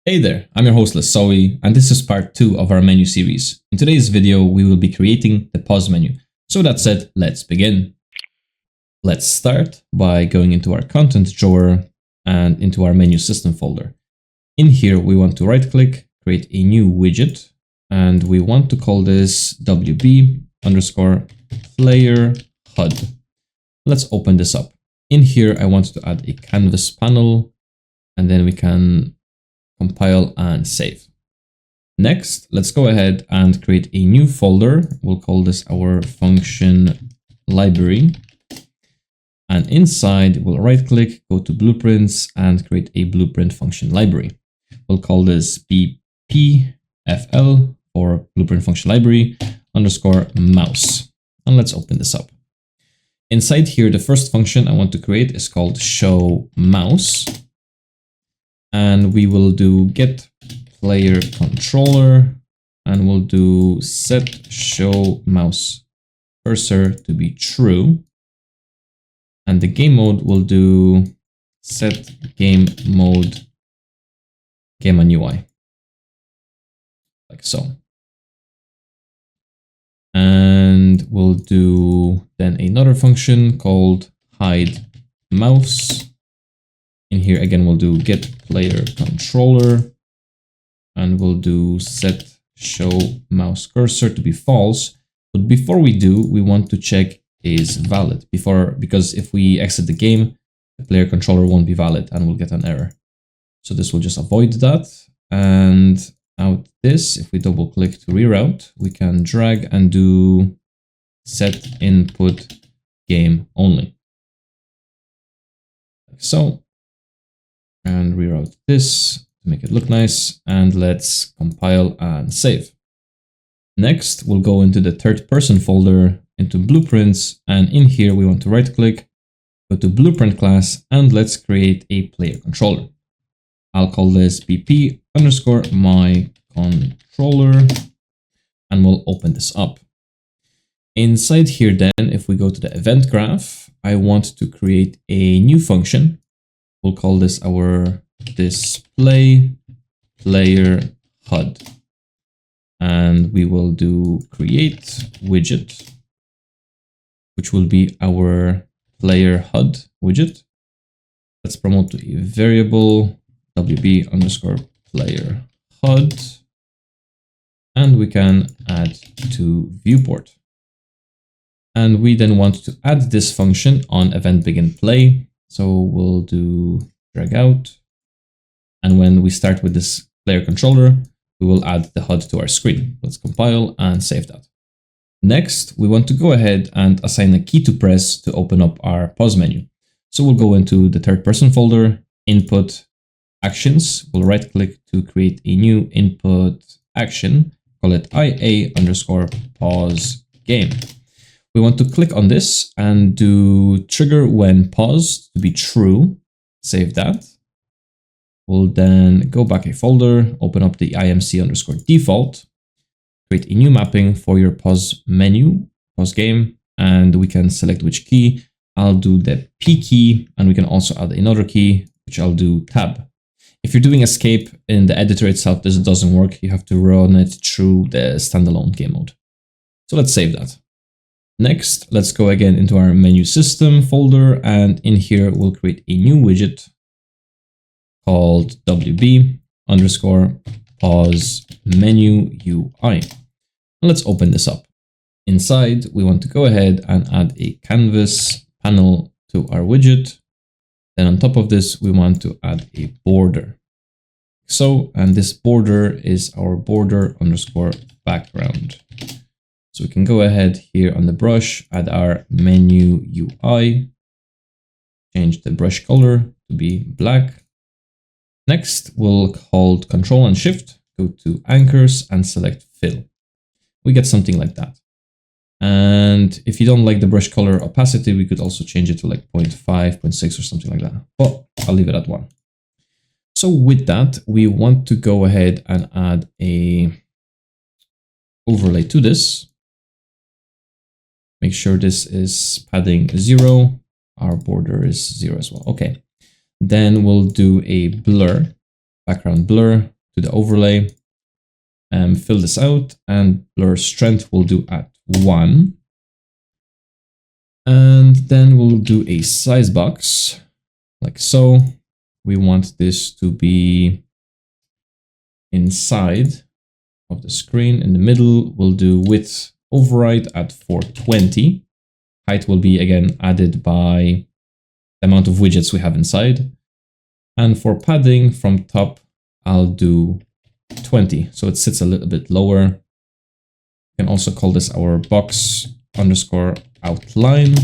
Hey there, I'm your host Lasoe, and this is part 2 of our menu series. In today's video, we will be creating the pause menu. So that said, let's begin. Let's start by going into our content drawer and into our menu system folder. In here, we want to right click, create a new widget, and we want to call this WB_player HUD. Let's open this up. In here, I want to add a canvas panel, and then we can compile and save. Next, let's go ahead and create a new folder. We'll call this our function library. And inside, we'll right click, go to blueprints and create a blueprint function library. We'll call this BPFL or blueprint function library _mouse. And let's open this up. Inside here, the first function I want to create is called show mouse. And we will do get player controller, and we'll do set show mouse cursor to be true. And the game mode will do set game mode game and UI, like so. And we'll do then another function called hide mouse. In here again, we'll do get player controller, and we'll do set show mouse cursor to be false. But before we do, we want to check is valid because if we exit the game, the player controller won't be valid and we'll get an error. So this will just avoid that. And out this, if we double click to reroute, we can drag and do set input game only, like so. And reroute this to make it look nice, and let's compile and save. Next, we'll go into the third person folder, into blueprints, and in here we want to right click, go to blueprint class, and let's create a player controller. I'll call this BP_my controller, and we'll open this up. Inside here then, if we go to the event graph, I want to create a new function. We'll call this our display player HUD. And we will do create widget, which will be our player HUD widget. Let's promote to a variable WB_player HUD. And we can add to viewport. And we then want to add this function on event begin play. So we'll do drag out. And when we start with this player controller, we will add the HUD to our screen. Let's compile and save that. Next, we want to go ahead and assign a key to press to open up our pause menu. So we'll go into the third person folder, input actions. We'll right click to create a new input action, call it IA_pause game. We want to click on this and do trigger when paused to be true. Save that. We'll then go back a folder, open up the IMC_default, create a new mapping for your pause menu, pause game, and we can select which key. I'll do the P key, and we can also add another key, which I'll do tab. If you're doing escape in the editor itself, this doesn't work. You have to run it through the standalone game mode. So let's save that. Next, let's go again into our menu system folder, and in here we'll create a new widget called WB_pause menu UI. Let's open this up. Inside, we want to go ahead and add a canvas panel to our widget. Then on top of this, we want to add a border. So, and this border is our border_background. So we can go ahead here on the brush, add our menu UI, change the brush color to be black. Next, we'll hold Control and Shift, go to anchors and select fill. We get something like that. And if you don't like the brush color opacity, we could also change it to like 0.5, 0.6 or something like that. But I'll leave it at 1. So with that, we want to go ahead and add a overlay to this. Make sure this is padding 0. Our border is 0 as well. Okay. Then we'll do a blur. background blur to the overlay. Fill this out, and blur strength we'll do at 1. And then we'll do a size box like so. We want this to be inside of the screen. In the middle, we'll do width override at 420. Height will be again added by the amount of widgets we have inside. And for padding from top, I'll do 20. So it sits a little bit lower. You can also call this our box underscore outline.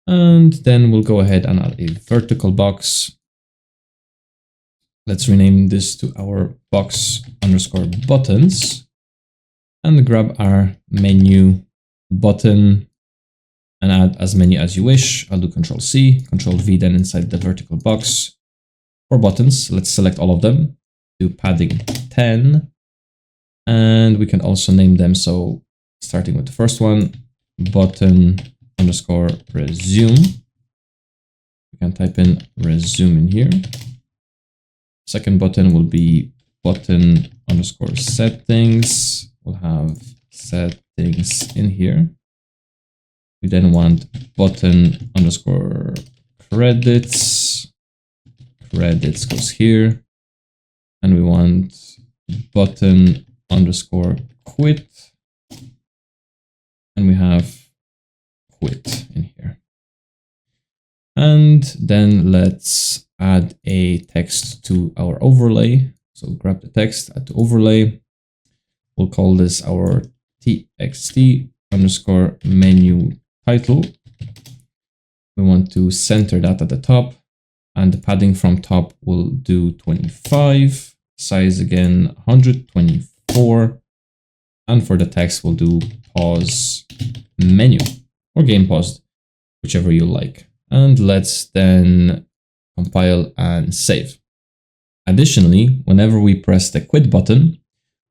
And then we'll go ahead and add a vertical box. Let's rename this to our box underscore buttons and grab our menu button and add as many as you wish. I'll do Control C, Control V, then inside the vertical box. For buttons, let's select all of them, do padding 10, and we can also name them. So starting with the first one, button underscore resume. We can type in resume in here. Second button will be button underscore settings. We'll have settings in here. We then want button underscore credits. Credits goes here. And we want button underscore quit. And we have quit in here. And then let's add a text to our overlay. So grab the text, add to overlay. We'll call this our txt underscore menu title. We want to center that at the top, and the padding from top will do 25, size again 124, and for the text we'll do pause menu or game paused, whichever you like. And let's then compile and save. Additionally, whenever we press the quit button,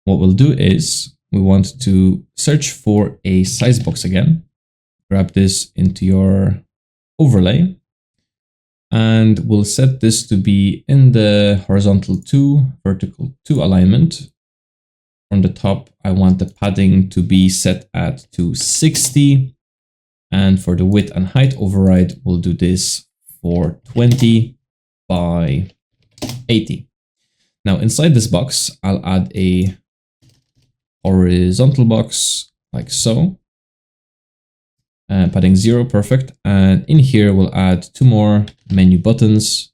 what we'll do is we want to search for a size box again. Grab this into your overlay, and we'll set this to be in the horizontal 2, vertical 2 alignment. From the top, I want the padding to be set at 260. And for the width and height override, we'll do this for 20 by 80. Now inside this box, I'll add a horizontal box like so. Padding 0, perfect. And in here, we'll add 2 more menu buttons.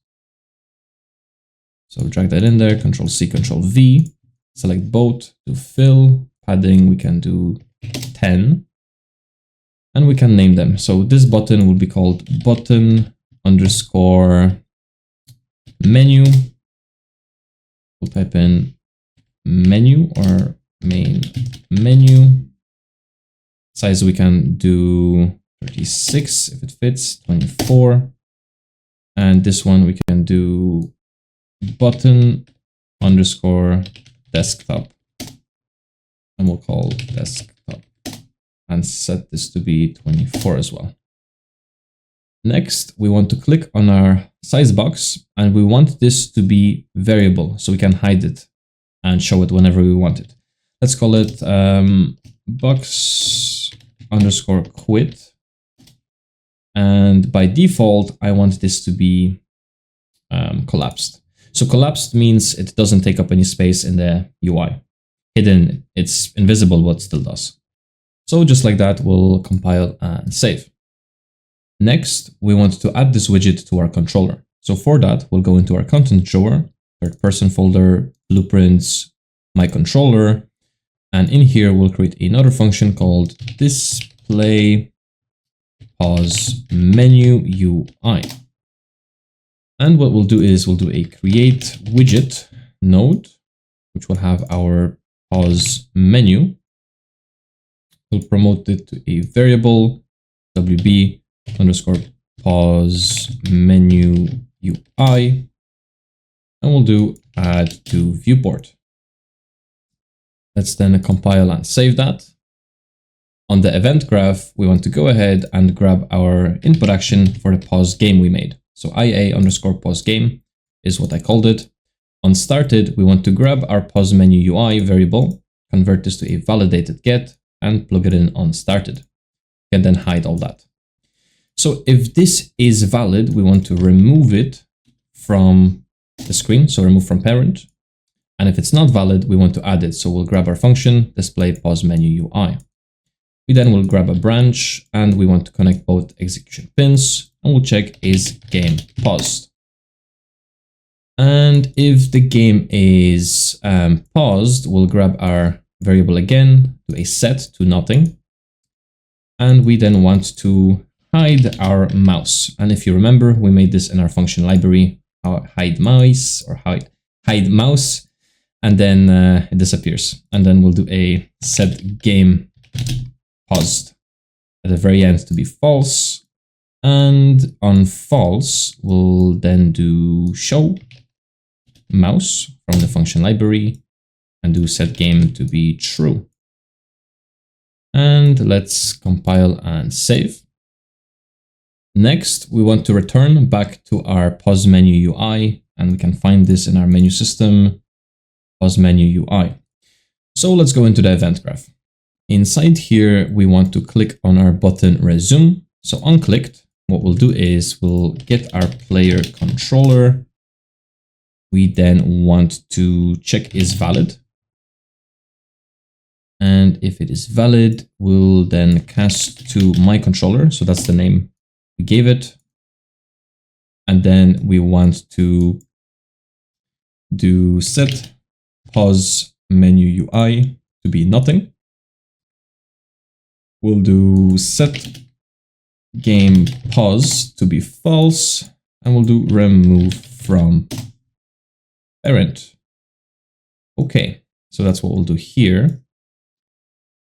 So drag that in there, Control C, Control V, select both to fill. Padding, we can do 10. And we can name them. So this button will be called button underscore menu. We'll type in menu or main menu. Size we can do 36 if it fits, 24. And this one we can do button underscore desktop. And we'll call desktop. And set this to be 24 as well. Next, we want to click on our size box, and we want this to be variable so we can hide it and show it whenever we want it. Let's call it box underscore quit. And by default, I want this to be collapsed. So collapsed means it doesn't take up any space in the UI. Hidden, it's invisible, but still does. So just like that, we'll compile and save. Next, we want to add this widget to our controller. So for that, we'll go into our content drawer, third person folder, blueprints, my controller. And in here, we'll create another function called display pause menu UI. And what we'll do is we'll do a create widget node, which will have our pause menu. We'll promote it to a variable WB underscore pause menu UI. And we'll do add to viewport. Let's then compile and save that. On the event graph, we want to go ahead and grab our input action for the pause game we made. So IA underscore pause game is what I called it. On started, we want to grab our pause menu UI variable, convert this to a validated get, and plug it in on started. You can then hide all that. So if this is valid, we want to remove it from the screen, so remove from parent. And if it's not valid, we want to add it. So we'll grab our function, display pause menu UI. We then will grab a branch and we want to connect both execution pins, and we'll check is game paused. And if the game is paused, we'll grab our variable again to a set to nothing. And we then want to hide our mouse. And if you remember, we made this in our function library, hide mouse or hide mouse, and then it disappears. And then we'll do a set game paused at the very end to be false. And on false, we'll then do show mouse from the function library and do set game to be true. And let's compile and save. Next, we want to return back to our pause menu UI, and we can find this in our menu system, pause menu UI. So let's go into the event graph. Inside here, we want to click on our button resume. So unclicked, what we'll do is we'll get our player controller. We then want to check is valid. And if it is valid, we'll then cast to my controller. So that's the name we gave it. And then we want to do set pause menu UI to be nothing. We'll do set game pause to be false, and we'll do remove from parent. Okay, so that's what we'll do here.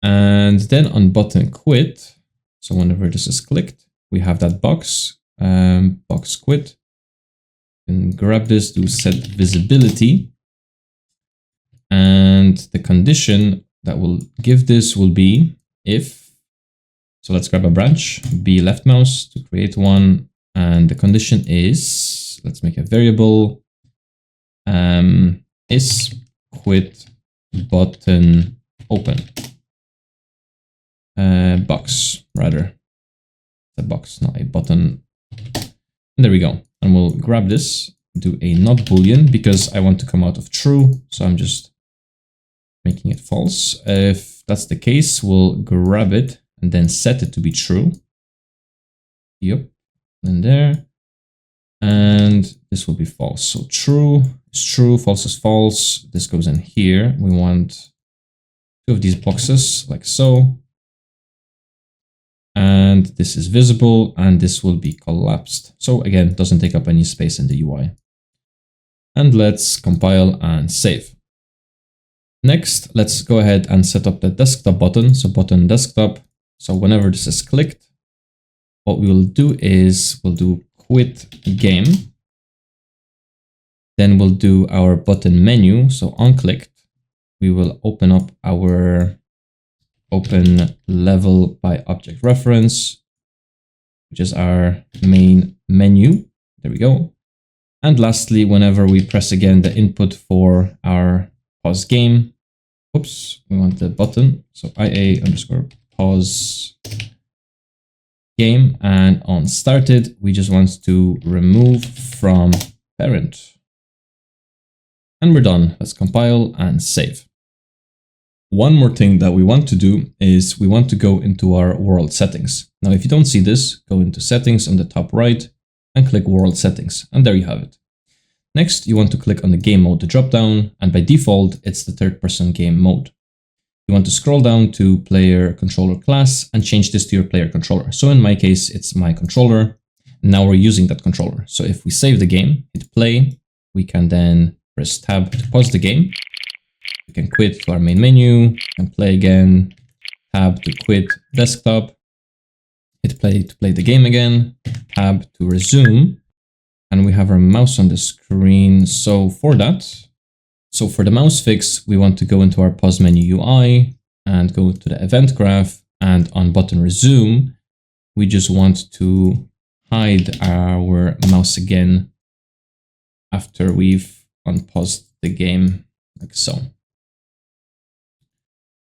And then on button quit, so whenever this is clicked, we have that box, box quit. And grab this, do set visibility. And the condition that will give this will be if, so let's grab a branch, B left mouse to create one. And the condition is, let's make a variable, is quit button open. Box rather, the box, not a button. And there we go. And we'll grab this, do a not boolean because I want to come out of true. So I'm just making it false. If that's the case, we'll grab it and then set it to be true. Yep. And there. And this will be false. So true is true, false is false. This goes in here. We want two of these boxes like so. And this is visible and this will be collapsed. So again, it doesn't take up any space in the UI. And let's compile and save. Next, let's go ahead and set up the desktop button. So button desktop. So whenever this is clicked, what we will do is we'll do quit game. Then we'll do our button menu. So unclicked, we will open up our open level by object reference, which is our main menu. There we go. And lastly, whenever we press again the input for our pause game, oops, we want the button. So IA underscore pause game, and on started, we just want to remove from parent. And we're done. Let's compile and save. One more thing that we want to do is we want to go into our world settings. Now, if you don't see this, go into settings on the top right and click world settings. And there you have it. Next, you want to click on the game mode dropdown, and by default, it's the third-person game mode. You want to scroll down to player controller class and change this to your player controller. So in my case, it's my controller. Now we're using that controller. So if we save the game, hit play, we can then press tab to pause the game. We can quit to our main menu and play again, tab to quit desktop, hit play to play the game again, tab to resume, and we have our mouse on the screen. So for the mouse fix, we want to go into our pause menu UI and go to the event graph, and on button resume, we just want to hide our mouse again after we've unpause the game like so.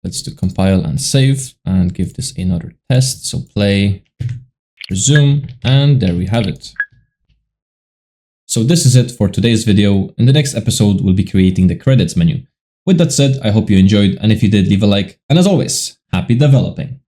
Let's do compile and save and give this another test. So play, resume, and there we have it. So this is it for today's video. In the next episode, we'll be creating the credits menu. With that said, I hope you enjoyed, and if you did, leave a like. And as always, happy developing.